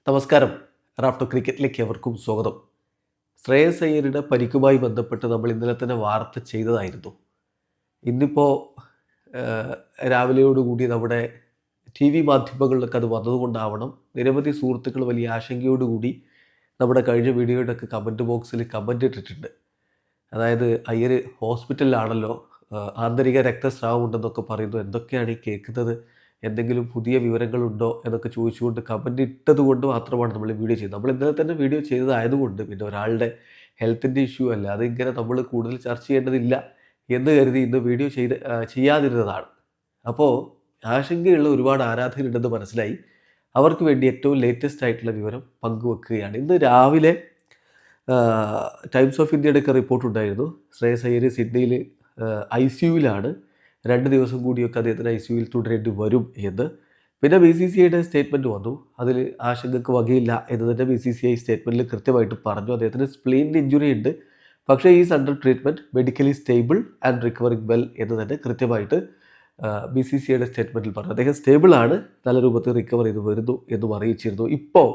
നമസ്കാരം. റാഫ്റ്റോ ക്രിക്കറ്റിലേക്ക് എവർക്കും സ്വാഗതം. ശ്രേയസ് അയ്യരുടെ പരിക്കുമായി ബന്ധപ്പെട്ട് നമ്മൾ ഇന്നലെ തന്നെ വാർത്ത ചെയ്തതായിരുന്നു. ഇന്നിപ്പോൾ രാവിലെയോടുകൂടി നമ്മുടെ ടി വി മാധ്യമങ്ങളിലൊക്കെ അത് വന്നതുകൊണ്ടാവണം നിരവധി സുഹൃത്തുക്കൾ വലിയ ആശങ്കയോടുകൂടി നമ്മുടെ കഴിഞ്ഞ വീഡിയോയുടെയൊക്കെ കമൻറ്റ് ബോക്സിൽ കമൻറ്റ് ഇട്ടിട്ടുണ്ട്. അതായത് അയ്യർ ഹോസ്പിറ്റലിലാണല്ലോ, ആന്തരിക രക്തസ്രാവം ഉണ്ടെന്നൊക്കെ പറയുന്നു, എന്തൊക്കെയാണ് ഈ കേൾക്കുന്നത്, എന്തെങ്കിലും പുതിയ വിവരങ്ങളുണ്ടോ എന്നൊക്കെ ചോദിച്ചുകൊണ്ട് കമൻറ്റ് ഇട്ടത് കൊണ്ട് മാത്രമാണ് നമ്മൾ വീഡിയോ ചെയ്യുന്നത്. നമ്മൾ ഇന്നലെ തന്നെ വീഡിയോ ചെയ്തതായതുകൊണ്ട് പിന്നെ ഒരാളുടെ ഹെൽത്തിൻ്റെ ഇഷ്യൂ അല്ല, അതിങ്ങനെ നമ്മൾ കൂടുതൽ ചർച്ച ചെയ്യേണ്ടതില്ല എന്ന് കരുതി ഇന്ന് വീഡിയോ ചെയ്യാതിരുന്നതാണ്. അപ്പോൾ ആശങ്കയുള്ള ഒരുപാട് ആരാധകരുണ്ടെന്ന് മനസ്സിലായി. അവർക്ക് വേണ്ടി ഏറ്റവും ലേറ്റസ്റ്റ് ആയിട്ടുള്ള വിവരം പങ്കുവെക്കുകയാണ്. ഇന്ന് രാവിലെ ടൈംസ് ഓഫ് ഇന്ത്യയുടെ ഒക്കെ റിപ്പോർട്ടുണ്ടായിരുന്നു. ശ്രേയസ് അയ്യർ സിഡ്നിയിൽ ICUവിലാണ്. 2 ദിവസം കൂടിയൊക്കെ അദ്ദേഹത്തിന് ICUവിൽ തുടരേണ്ടി വരും എന്ന്. പിന്നെ BCCIയുടെ സ്റ്റേറ്റ്മെൻറ്റ് വന്നു. അതിൽ ആശങ്കയ്ക്ക് വകയില്ല എന്ന് തന്നെ BCCI സ്റ്റേറ്റ്മെൻറ്റിൽ കൃത്യമായിട്ട് പറഞ്ഞു. അദ്ദേഹത്തിന് സ്പ്ലീനിന് ഇഞ്ചുറി ഉണ്ട്, പക്ഷേ is under treatment, medically stable and recovering well എന്ന് തന്നെ കൃത്യമായിട്ട് BCCIയുടെ സ്റ്റേറ്റ്മെൻറ്റിൽ പറഞ്ഞു. അദ്ദേഹം സ്റ്റേബിളാണ്, നല്ല രൂപത്തിൽ റിക്കവർ ചെയ്ത് വരുന്നു എന്നും അറിയിച്ചിരുന്നു. ഇപ്പോൾ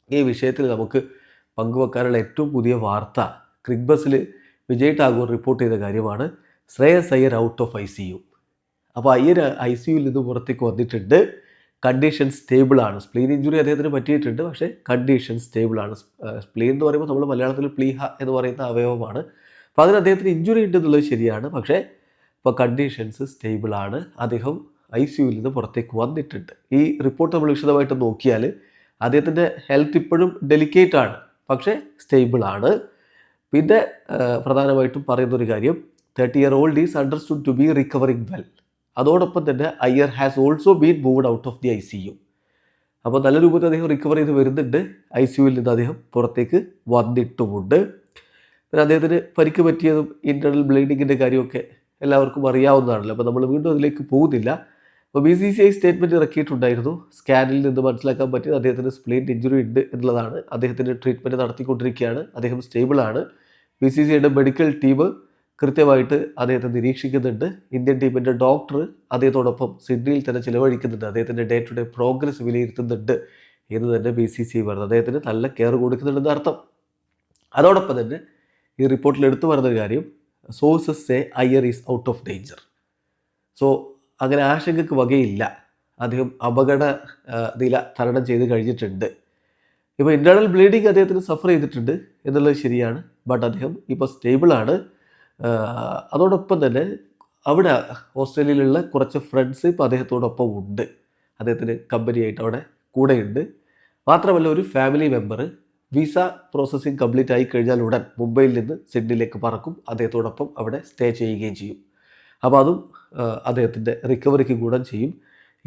ഈ വിഷയത്തിൽ നമുക്ക് പങ്കുവെക്കാനുള്ള ഏറ്റവും പുതിയ വാർത്ത ക്രിക്ബസിൽ വിജയ് ടാഗോർ റിപ്പോർട്ട് ചെയ്ത കാര്യമാണ്. Shreyas Iyer out of ICU. അപ്പോൾ അയ്യർ ICUവിൽ നിന്ന് പുറത്തേക്ക് വന്നിട്ടുണ്ട്. കണ്ടീഷൻ സ്റ്റേബിളാണ്. സ്പ്ലീൻ ഇഞ്ചുറി അദ്ദേഹത്തിന് പറ്റിയിട്ടുണ്ട്, പക്ഷേ കണ്ടീഷൻ സ്റ്റേബിളാണ്. സ്പ്ലീൻ എന്ന് പറയുമ്പോൾ നമ്മൾ മലയാളത്തിൽ പ്ലീഹ എന്ന് പറയുന്ന അവയവമാണ്. അപ്പോൾ അതിന് അദ്ദേഹത്തിന് ഇഞ്ചുറി ഉണ്ടെന്നുള്ളത് ശരിയാണ്, പക്ഷേ ഇപ്പോൾ കണ്ടീഷൻസ് സ്റ്റേബിളാണ്. അദ്ദേഹം ICUവിൽ നിന്ന് പുറത്തേക്ക് വന്നിട്ടുണ്ട്. ഈ റിപ്പോർട്ട് നമ്മൾ വിശദമായിട്ട് നോക്കിയാൽ അദ്ദേഹത്തിൻ്റെ ഹെൽത്ത് ഇപ്പോഴും ഡെലിക്കേറ്റ് ആണ്, പക്ഷേ സ്റ്റേബിളാണ്. പിന്നെ പ്രധാനമായിട്ടും പറയുന്നൊരു കാര്യം, 30-year-old is understood to be recovering well. അതോടൊപ്പം തന്നെ Iyer has also been moved out of the ICU. അപ്പോൾ നല്ല രൂപത്തിൽ അദ്ദേഹം റിക്കവർ ചെയ്ത് വരുന്നുണ്ട്. ICUവിൽ നിന്ന് അദ്ദേഹം പുറത്തേക്ക് വന്നിട്ടുമുണ്ട്. പിന്നെ അദ്ദേഹത്തിന് പരിക്ക് പറ്റിയതും ഇൻറ്റേർണൽ ബ്ലീഡിങ്ങിൻ്റെ കാര്യമൊക്കെ എല്ലാവർക്കും അറിയാവുന്നതാണല്ലോ. അപ്പോൾ നമ്മൾ വീണ്ടും അതിലേക്ക് പോകുന്നില്ല. അപ്പോൾ BCCI സ്റ്റേറ്റ്മെൻറ്റ് ഇറക്കിയിട്ടുണ്ടായിരുന്നു. സ്കാനിൽ നിന്ന് മനസ്സിലാക്കാൻ പറ്റിയത് അദ്ദേഹത്തിന് സ്പ്ലീൻ ഇഞ്ചുറി ഉണ്ട് എന്നുള്ളതാണ്. അദ്ദേഹത്തിൻ്റെ ട്രീറ്റ്മെൻറ്റ് നടത്തിക്കൊണ്ടിരിക്കുകയാണ്. അദ്ദേഹം സ്റ്റേബിളാണ്. BCCIയുടെ മെഡിക്കൽ ടീം കൃത്യമായിട്ട് അദ്ദേഹത്തെ നിരീക്ഷിക്കുന്നുണ്ട്. ഇന്ത്യൻ ടീമിൻ്റെ ഡോക്ടർ അദ്ദേഹത്തോടൊപ്പം സിഡ്നിയിൽ തന്നെ ചിലവഴിക്കുന്നുണ്ട്. അദ്ദേഹത്തിൻ്റെ ഡേ ടു ഡേ പ്രോഗ്രസ് വിലയിരുത്തുന്നുണ്ട് എന്ന് തന്നെ BCCI പറഞ്ഞു. അദ്ദേഹത്തിന് നല്ല കെയർ കൊടുക്കുന്നുണ്ടെന്ന് അർത്ഥം. അതോടൊപ്പം തന്നെ ഈ റിപ്പോർട്ടിൽ എടുത്തു പറഞ്ഞൊരു കാര്യം, sources say Iyer is out of danger. So അങ്ങനെ ആശങ്കയ്ക്ക് വകയില്ല. അദ്ദേഹം അപകട നില തരണം ചെയ്ത് കഴിഞ്ഞിട്ടുണ്ട്. ഇപ്പോൾ ഇൻറ്റേർണൽ ബ്ലീഡിങ് അദ്ദേഹത്തിന് സഫർ ചെയ്തിട്ടുണ്ട് എന്നുള്ളത് ശരിയാണ്, ബട്ട് അദ്ദേഹം ഇപ്പോൾ സ്റ്റേബിളാണ്. അതോടൊപ്പം തന്നെ അവിടെ ഓസ്ട്രേലിയയിലുള്ള കുറച്ച് ഫ്രണ്ട്സ് ഇപ്പോൾ അദ്ദേഹത്തോടൊപ്പം ഉണ്ട്. അദ്ദേഹത്തിന് കമ്പനിയായിട്ട് അവിടെ കൂടെയുണ്ട്. മാത്രമല്ല ഒരു family member visa processing complete ആയി കഴിഞ്ഞാൽ ഉടൻ മുംബൈയിൽ നിന്ന് സിഡ്നിയിലേക്ക് പറക്കും. അദ്ദേഹത്തോടൊപ്പം അവിടെ സ്റ്റേ ചെയ്യുകയും ചെയ്യും. അപ്പോൾ അതും അദ്ദേഹത്തിൻ്റെ റിക്കവറിക്ക് ഗുണം ചെയ്യും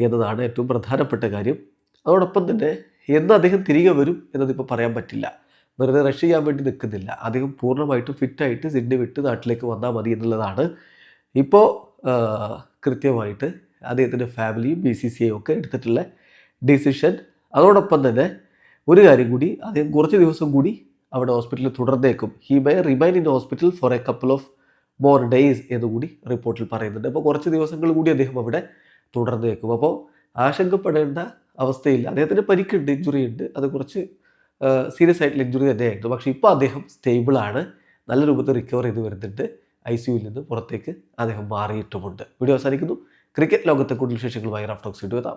എന്നതാണ് ഏറ്റവും പ്രധാനപ്പെട്ട കാര്യം. അതോടൊപ്പം തന്നെ എന്ന് അദ്ദേഹം തിരികെ വരും എന്നതിപ്പോൾ പറയാൻ പറ്റില്ല. വെറുതെ റഷ് ചെയ്യാൻ വേണ്ടി നിൽക്കുന്നില്ല. അദ്ദേഹം പൂർണ്ണമായിട്ടും ഫിറ്റായിട്ട് സിഡ്നി വിട്ട് നാട്ടിലേക്ക് വന്നാൽ മതി എന്നുള്ളതാണ് ഇപ്പോൾ കൃത്യമായിട്ട് അദ്ദേഹത്തിൻ്റെ ഫാമിലിയും BCCI ഒക്കെ എടുത്തിട്ടുള്ള ഡിസിഷൻ. അതോടൊപ്പം തന്നെ ഒരു കാര്യം കൂടി, അദ്ദേഹം കുറച്ച് ദിവസം കൂടി അവിടെ ഹോസ്പിറ്റലിൽ തുടർന്നേക്കും. He may remain in hospital for a couple of more days എന്നുകൂടി റിപ്പോർട്ടിൽ പറയുന്നുണ്ട്. അപ്പോൾ കുറച്ച് ദിവസങ്ങൾ കൂടി അദ്ദേഹം അവിടെ തുടർന്നേക്കും. അപ്പോൾ ആശങ്കപ്പെടേണ്ട അവസ്ഥയില്ല. അദ്ദേഹത്തിന് പരിക്കുണ്ട്, ഇഞ്ചുറി ഉണ്ട്, അത് കുറച്ച് സീരിയസ് ആയിട്ടുള്ള ഇഞ്ചുറി തന്നെയായിരുന്നു. പക്ഷേ ഇപ്പോൾ അദ്ദേഹം സ്റ്റേബിളാണ്, നല്ല രൂപത്തിൽ റിക്കവർ ചെയ്ത് വരുന്നുണ്ട്. ICUവിൽ നിന്ന് പുറത്തേക്ക് അദ്ദേഹം മാറിയിട്ടുമുണ്ട്. വീഡിയോ അവസാനിക്കുന്നു. ക്രിക്കറ്റ് ലോകത്തെ കൂടുതൽ വിശേഷങ്ങളുമായി റാഫ് ടോക്സ് വീഡിയോ എത്താം.